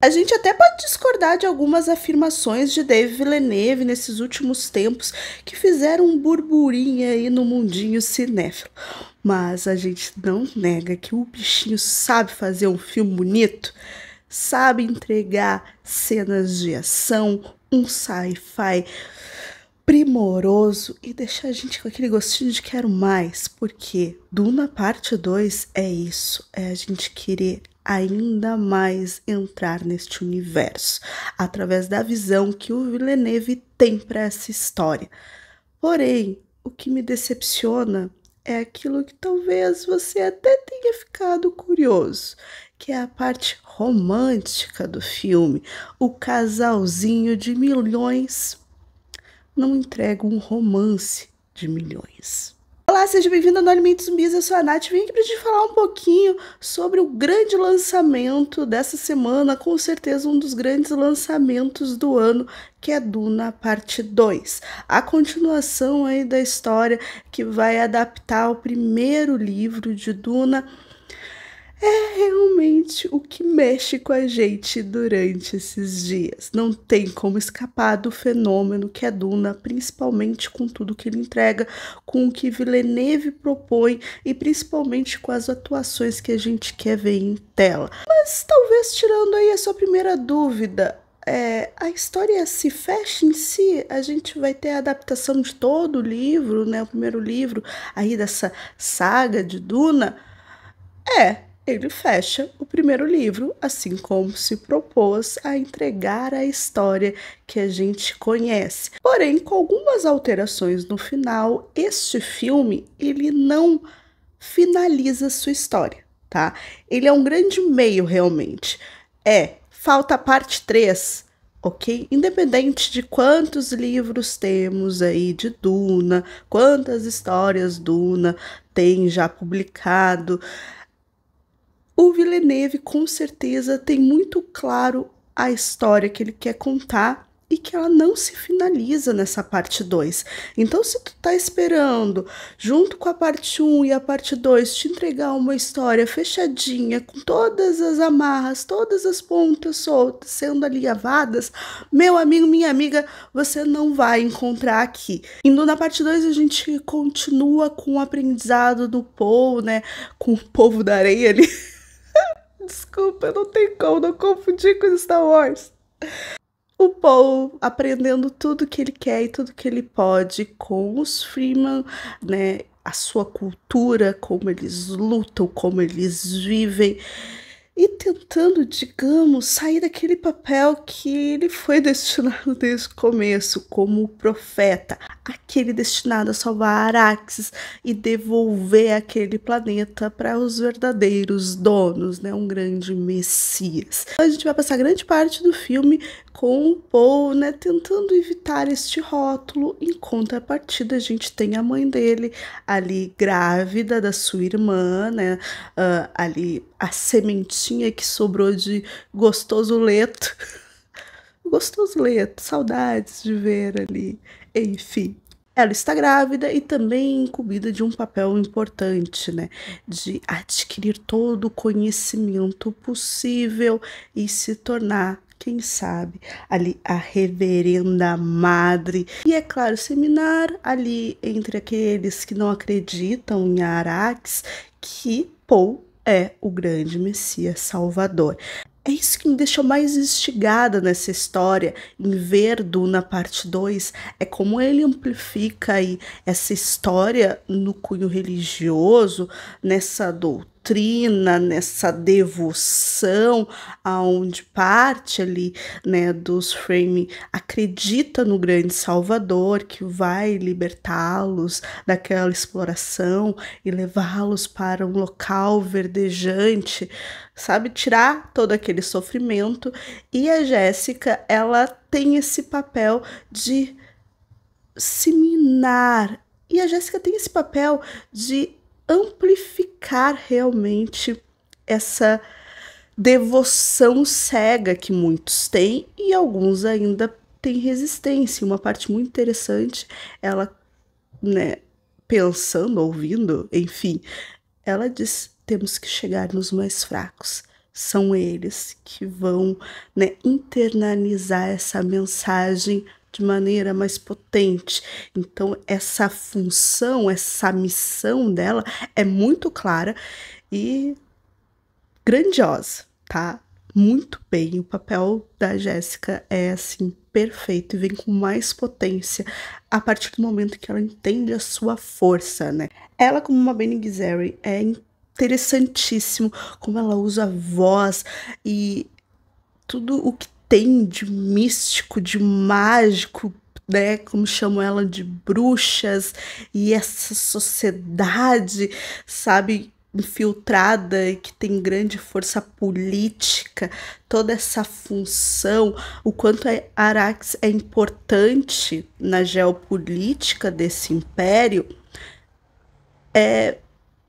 A gente até pode discordar de algumas afirmações de Denis Villeneuve nesses últimos tempos que fizeram um burburinho aí no mundinho cinéfilo. Mas a gente não nega que o bichinho sabe fazer um filme bonito, sabe entregar cenas de ação, um sci-fi primoroso e deixar a gente com aquele gostinho de quero mais, porque Duna Parte 2 é isso, é a gente querer ainda mais entrar neste universo, através da visão que o Villeneuve tem para essa história. Porém, o que me decepciona é aquilo que talvez você até tenha ficado curioso, que é a parte romântica do filme, o casalzinho de milhões não entrega um romance de milhões. Olá, seja bem-vindo ao No Alimentos Zumbis, eu sou a Nath, vim aqui pra gente falar um pouquinho sobre o grande lançamento dessa semana, com certeza um dos grandes lançamentos do ano, que é Duna Parte 2. A continuação aí da história que vai adaptar o primeiro livro de Duna. É realmente o que mexe com a gente durante esses dias. Não tem como escapar do fenômeno que é Duna, principalmente com tudo que ele entrega, com o que Villeneuve propõe e principalmente com as atuações que a gente quer ver em tela. Mas talvez tirando aí a sua primeira dúvida, a história se fecha em si, a gente vai ter a adaptação de todo o livro, né? O primeiro livro aí dessa saga de Duna. Ele fecha o primeiro livro, assim como se propôs a entregar a história que a gente conhece. Porém, com algumas alterações no final, este filme, ele não finaliza sua história, tá? Ele é um grande meio, realmente. Falta a parte 3, ok? Independente de quantos livros temos aí de Duna, quantas histórias Duna tem já publicado, o Villeneuve com certeza tem muito claro a história que ele quer contar e que ela não se finaliza nessa parte 2. Então, se tu tá esperando, junto com a parte 1 e a parte 2, te entregar uma história fechadinha, com todas as amarras, todas as pontas soltas sendo alinhavadas, meu amigo, minha amiga, você não vai encontrar aqui. Indo na parte 2, a gente continua com o aprendizado do Paul, né? Com o povo da areia ali. Desculpa, não tem como não confundir com Star Wars. O Paul aprendendo tudo que ele quer e tudo que ele pode com os Fremen, né? A sua cultura, como eles lutam, como eles vivem. E tentando, digamos, sair daquele papel que ele foi destinado desde o começo, como profeta, aquele destinado a salvar Araxes e devolver aquele planeta para os verdadeiros donos, né? Um grande Messias. A gente vai passar grande parte do filme com o Paul, né, tentando evitar este rótulo. Em contrapartida, a gente tem a mãe dele ali grávida da sua irmã, né? Ali a sementinha que sobrou de gostoso leto. Gostoso leto, saudades de ver ali. Enfim, ela está grávida e também incumbida de um papel importante, né? De adquirir todo o conhecimento possível e se tornar, quem sabe, ali a reverenda madre. E é claro, seminar ali entre aqueles que não acreditam em Arax, que Paul é o grande Messias Salvador. É isso que me deixou mais instigada nessa história, em ver Duna parte 2, é como ele amplifica aí essa história no cunho religioso, nessa doutrina, nessa devoção, aonde parte ali, né, dos Fremen acredita no grande Salvador que vai libertá-los daquela exploração e levá-los para um local verdejante, sabe, tirar todo aquele sofrimento. E a Jéssica, ela tem esse papel de seminar, e a Jéssica tem esse papel de amplificar realmente essa devoção cega que muitos têm e alguns ainda têm resistência. Uma parte muito interessante, ela, né, pensando, ouvindo, enfim, ela diz: temos que chegar nos mais fracos, são eles que vão, né, internalizar essa mensagem de maneira mais potente. Então, essa função, essa missão dela é muito clara e grandiosa, tá? Muito bem. O papel da Jéssica é assim perfeito e vem com mais potência a partir do momento que ela entende a sua força, né? Ela, como uma Bene Gesserit, é interessantíssimo como ela usa a voz e tudo o que tem de místico, de mágico, né? Como chamam ela de bruxas, e essa sociedade, sabe? Infiltrada e que tem grande força política, toda essa função, o quanto a Arax é importante na geopolítica desse império, é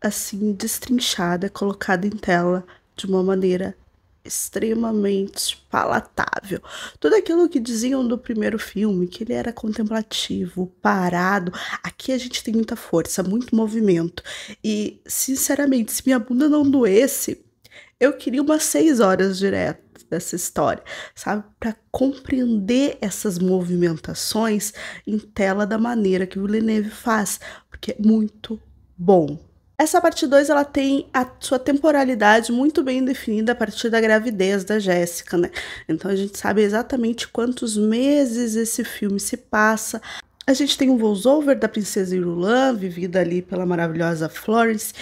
assim destrinchada, colocada em tela de uma maneira extremamente palatável. Tudo aquilo que diziam do primeiro filme, que ele era contemplativo, parado, aqui a gente tem muita força, muito movimento. E, sinceramente, se minha bunda não doesse, eu queria umas 6 horas direto dessa história, sabe? Para compreender essas movimentações em tela da maneira que o Villeneuve faz, porque é muito bom. Essa parte 2 ela tem a sua temporalidade muito bem definida a partir da gravidez da Jéssica, né? Então a gente sabe exatamente quantos meses esse filme se passa. A gente tem um voice-over da Princesa Irulan, vivida ali pela maravilhosa Florence,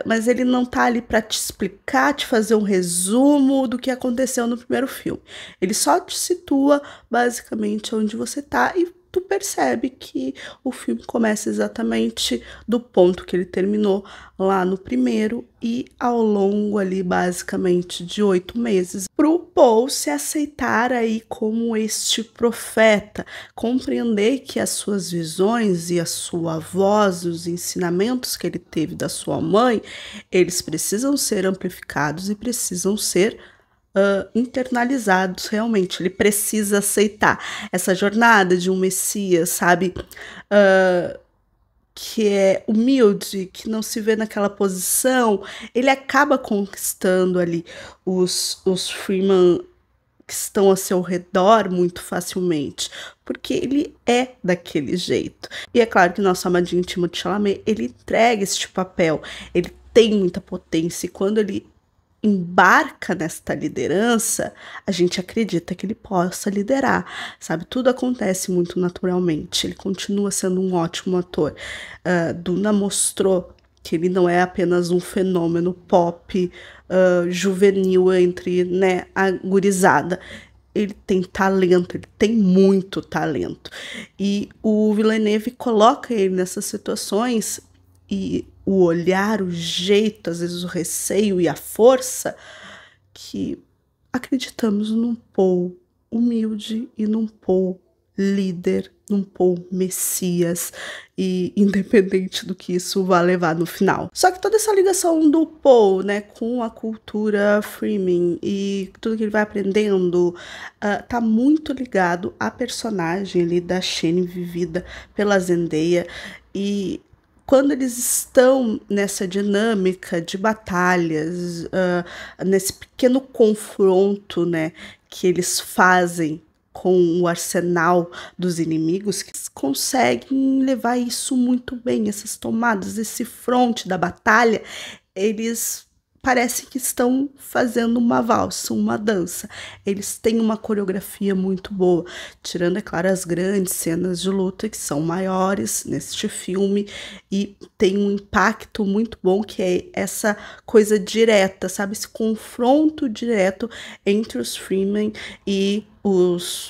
mas ele não tá ali para te explicar, te fazer um resumo do que aconteceu no primeiro filme. Ele só te situa basicamente onde você tá e tu percebe que o filme começa exatamente do ponto que ele terminou lá no primeiro e ao longo ali basicamente de 8 meses pro Paul se aceitar aí como este profeta, compreender que as suas visões e a sua voz, os ensinamentos que ele teve da sua mãe, eles precisam ser amplificados e precisam ser internalizados realmente. Ele precisa aceitar essa jornada de um Messias, sabe? Que é humilde, que não se vê naquela posição. Ele acaba conquistando ali os Freeman que estão ao seu redor muito facilmente, porque ele é daquele jeito. E é claro que nosso amadinho Timothée Chalamet, ele entrega este papel, ele tem muita potência, e quando ele embarca nesta liderança, a gente acredita que ele possa liderar, sabe? Tudo acontece muito naturalmente. Ele continua sendo um ótimo ator. Duna mostrou que ele não é apenas um fenômeno pop juvenil entre, né, a gurizada. Ele tem talento, ele tem muito talento. E o Villeneuve coloca ele nessas situações e o olhar, o jeito, às vezes o receio e a força, que acreditamos num Paul humilde e num Paul líder, num Paul messias, e independente do que isso vá levar no final. Só que toda essa ligação do Paul, né, com a cultura Freeman e tudo que ele vai aprendendo, tá muito ligado à personagem ali da Shane vivida pela Zendaya, e quando eles estão nessa dinâmica de batalhas, nesse pequeno confronto, né, que eles fazem com o arsenal dos inimigos, que eles conseguem levar isso muito bem, essas tomadas, esse fronte da batalha, eles parecem que estão fazendo uma valsa, uma dança. Eles têm uma coreografia muito boa, tirando, é claro, as grandes cenas de luta que são maiores neste filme e tem um impacto muito bom que é essa coisa direta, sabe? Esse confronto direto entre os Freeman e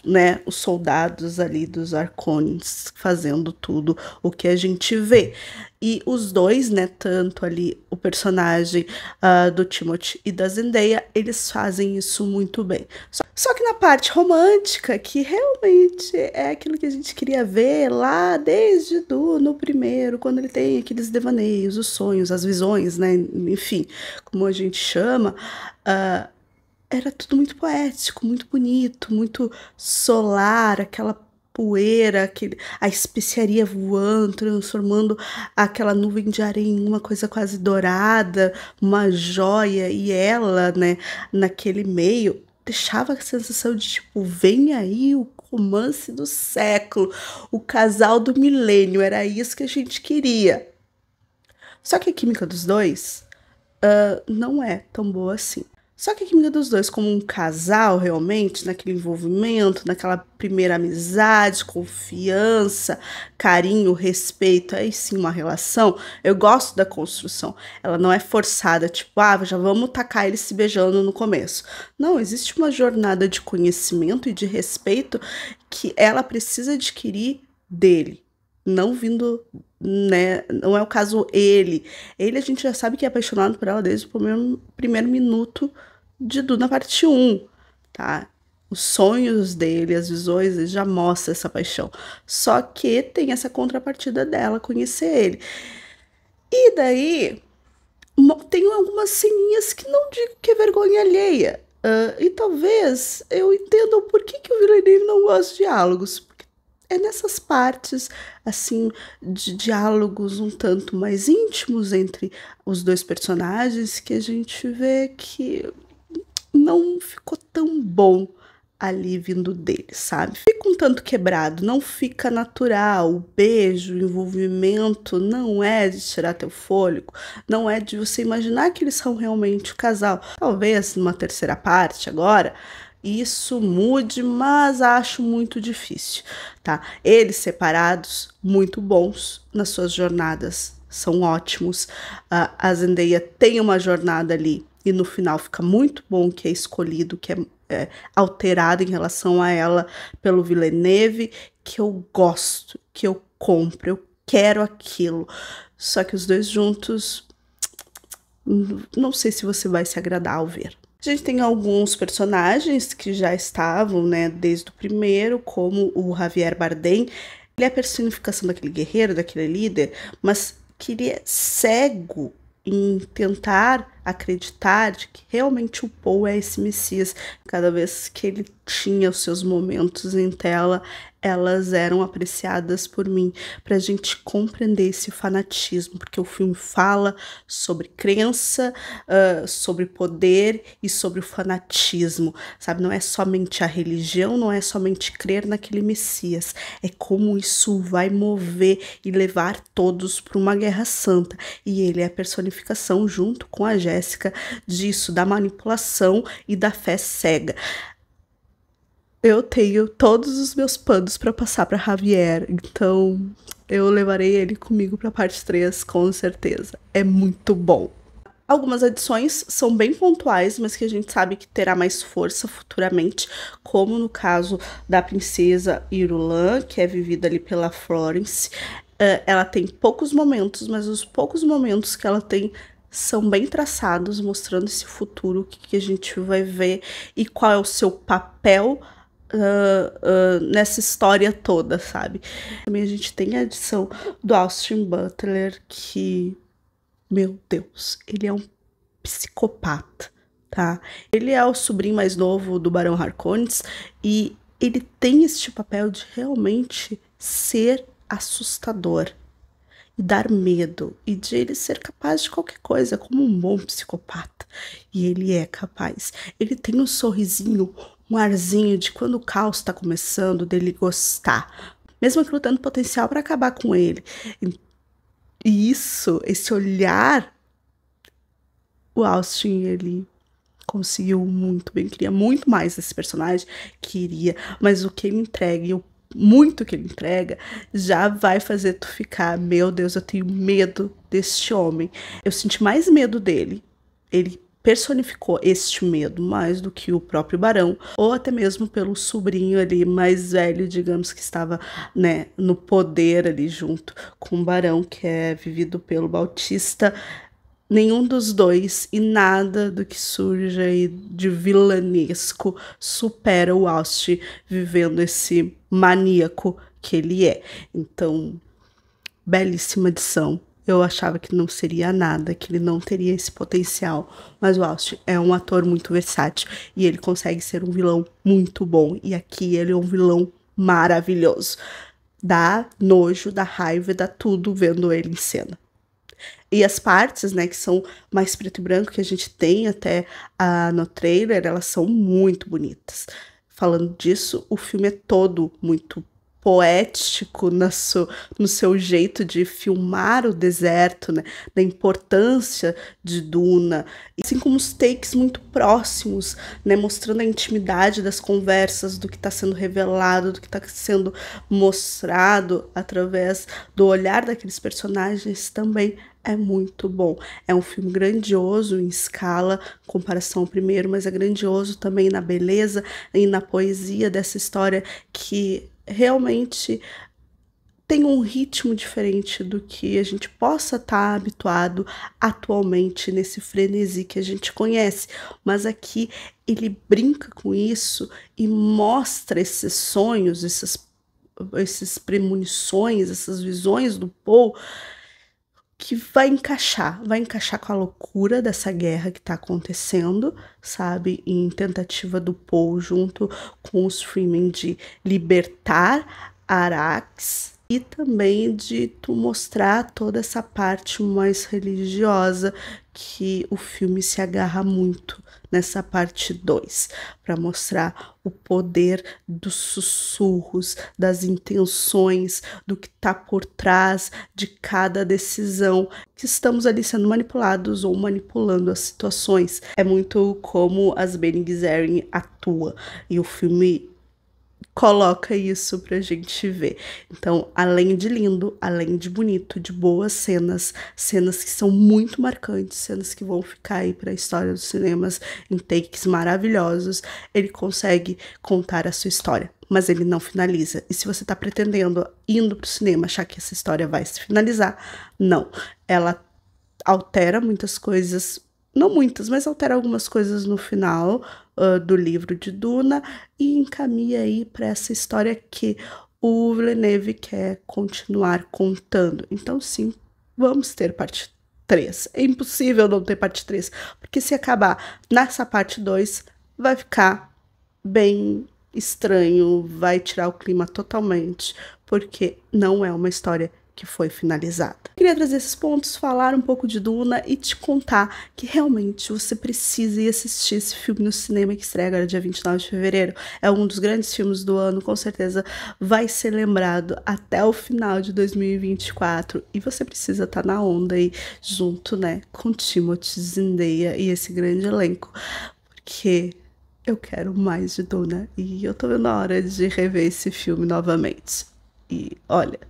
né, os soldados ali dos Harkonnens fazendo tudo o que a gente vê. E os dois, né, tanto ali o personagem do Timothée e da Zendaya, eles fazem isso muito bem. Só que na parte romântica, que realmente é aquilo que a gente queria ver lá desde no primeiro, quando ele tem aqueles devaneios, os sonhos, as visões, né, enfim, como a gente chama, era tudo muito poético, muito bonito, muito solar, aquela poeira, a especiaria voando, transformando aquela nuvem de areia em uma coisa quase dourada, uma joia, e ela, né, naquele meio, deixava a sensação de tipo, vem aí o romance do século, o casal do milênio, era isso que a gente queria. Só que a química dos dois não é tão boa assim. Só que a química dos dois, como um casal, realmente, naquele envolvimento, naquela primeira amizade, confiança, carinho, respeito, aí sim uma relação, eu gosto da construção. Ela não é forçada, tipo, já vamos tacar eles se beijando no começo. Não, existe uma jornada de conhecimento e de respeito que ela precisa adquirir dele, não vindo, né? Não é o caso ele. Ele a gente já sabe que é apaixonado por ela desde o primeiro minuto de Duna parte 1, tá? Os sonhos dele, as visões, ele já mostra essa paixão. Só que tem essa contrapartida dela conhecer ele. E daí, tem algumas ceninhas que não digo que é vergonha alheia. E talvez eu entenda o porquê que o Villeneuve não gosta de diálogos. Porque é nessas partes, assim, de diálogos um tanto mais íntimos entre os dois personagens que a gente vê que não ficou tão bom ali vindo dele, sabe? Fica um tanto quebrado, não fica natural. O beijo, o envolvimento não é de tirar teu fôlego, não é de você imaginar que eles são realmente o casal. Talvez numa terceira parte agora isso mude, mas acho muito difícil, tá? Eles separados, muito bons nas suas jornadas, são ótimos. A Zendaya tem uma jornada ali e no final fica muito bom que é escolhido, que é alterado em relação a ela pelo Villeneuve, que eu gosto, que eu compro, eu quero aquilo. Só que os dois juntos, não sei se você vai se agradar ao ver. A gente tem alguns personagens que já estavam, né, desde o primeiro, como o Javier Bardem. Ele é a personificação daquele guerreiro, daquele líder, mas que ele é cego em tentar acreditar de que realmente o Paul é esse Messias. Cada vez que ele tinha os seus momentos em tela, elas eram apreciadas por mim, pra gente compreender esse fanatismo, porque o filme fala sobre crença, sobre poder e sobre o fanatismo, sabe? Não é somente a religião, não é somente crer naquele Messias, é como isso vai mover e levar todos para uma guerra santa, e ele é a personificação, junto com a Jéssica, disso, da manipulação e da fé cega. Eu tenho todos os meus panos para passar para Javier, então eu levarei ele comigo para parte 3, com certeza. É muito bom. Algumas adições são bem pontuais, mas que a gente sabe que terá mais força futuramente, como no caso da princesa Irulan, que é vivida ali pela Florence. Ela tem poucos momentos, mas os poucos momentos que ela tem são bem traçados, mostrando esse futuro, o que a gente vai ver e qual é o seu papel nessa história toda, sabe? Também a gente tem a adição do Austin Butler, que, meu Deus, ele é um psicopata, tá? Ele é o sobrinho mais novo do Barão Harkonnens e ele tem este papel de realmente ser assustador e dar medo, e de ele ser capaz de qualquer coisa, como um bom psicopata. E ele é capaz. Ele tem um sorrisinho, um arzinho de quando o caos tá começando, dele gostar. Mesmo aquilo tendo potencial para acabar com ele. E isso, esse olhar, o Austin, ele conseguiu muito bem. Queria muito mais desse personagem, queria. Mas o que ele entrega e o muito que ele entrega, já vai fazer tu ficar, meu Deus, eu tenho medo deste homem. Eu senti mais medo dele. Ele personificou este medo mais do que o próprio Barão, ou até mesmo pelo sobrinho ali mais velho, digamos, que estava, né, no poder ali junto com o Barão, que é vivido pelo Bautista. Nenhum dos dois e nada do que surge aí de vilanesco supera o Austin vivendo esse maníaco que ele é. Então, belíssima edição. Eu achava que não seria nada, que ele não teria esse potencial. Mas o Austin é um ator muito versátil e ele consegue ser um vilão muito bom. E aqui ele é um vilão maravilhoso. Dá nojo, dá raiva, dá tudo vendo ele em cena. E as partes, né, que são mais preto e branco, que a gente tem até no trailer, elas são muito bonitas. Falando disso, o filme é todo muito poético no seu jeito de filmar o deserto, né, da importância de Duna, assim como os takes muito próximos, né, mostrando a intimidade das conversas, do que está sendo revelado, do que está sendo mostrado através do olhar daqueles personagens também é muito bom. É um filme grandioso em escala, em comparação ao primeiro, mas é grandioso também na beleza e na poesia dessa história que realmente tem um ritmo diferente do que a gente possa estar habituado atualmente nesse frenesi que a gente conhece. Mas aqui ele brinca com isso e mostra esses sonhos, esses premonições, essas visões do Paul, que vai encaixar com a loucura dessa guerra que tá acontecendo, sabe? Em tentativa do Paul junto com os Fremen de libertar Arrakis e também de tu mostrar toda essa parte mais religiosa que o filme se agarra muito nessa parte 2, para mostrar o poder dos sussurros, das intenções, do que está por trás de cada decisão, que estamos ali sendo manipulados ou manipulando as situações. É muito como as Bene Gesserit atua, e o filme coloca isso pra gente ver. Então, além de lindo, além de bonito, de boas cenas, cenas que são muito marcantes, cenas que vão ficar aí pra história dos cinemas em takes maravilhosos, ele consegue contar a sua história, mas ele não finaliza. E se você tá pretendendo, indo pro cinema, achar que essa história vai se finalizar, não. Ela altera muitas coisas, não muitas, mas altera algumas coisas no final do livro de Duna e encaminha aí para essa história que o Villeneuve quer continuar contando. Então, sim, vamos ter parte 3. É impossível não ter parte 3, porque se acabar nessa parte 2, vai ficar bem estranho, vai tirar o clima totalmente, porque não é uma história que foi finalizada. Queria trazer esses pontos, falar um pouco de Duna e te contar que realmente você precisa ir assistir esse filme no cinema que estreia agora dia 29 de fevereiro. É um dos grandes filmes do ano, com certeza vai ser lembrado até o final de 2024 e você precisa estar na onda aí junto, né, com Timothée Zendaya e esse grande elenco, porque eu quero mais de Duna e eu tô vendo a hora de rever esse filme novamente. E olha,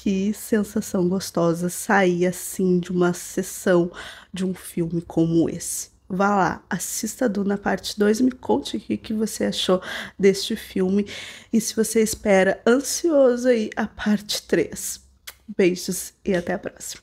que sensação gostosa sair assim de uma sessão de um filme como esse. Vá lá, assista Duna parte 2 e me conte o que você achou deste filme e se você espera ansioso aí a parte 3. Beijos e até a próxima.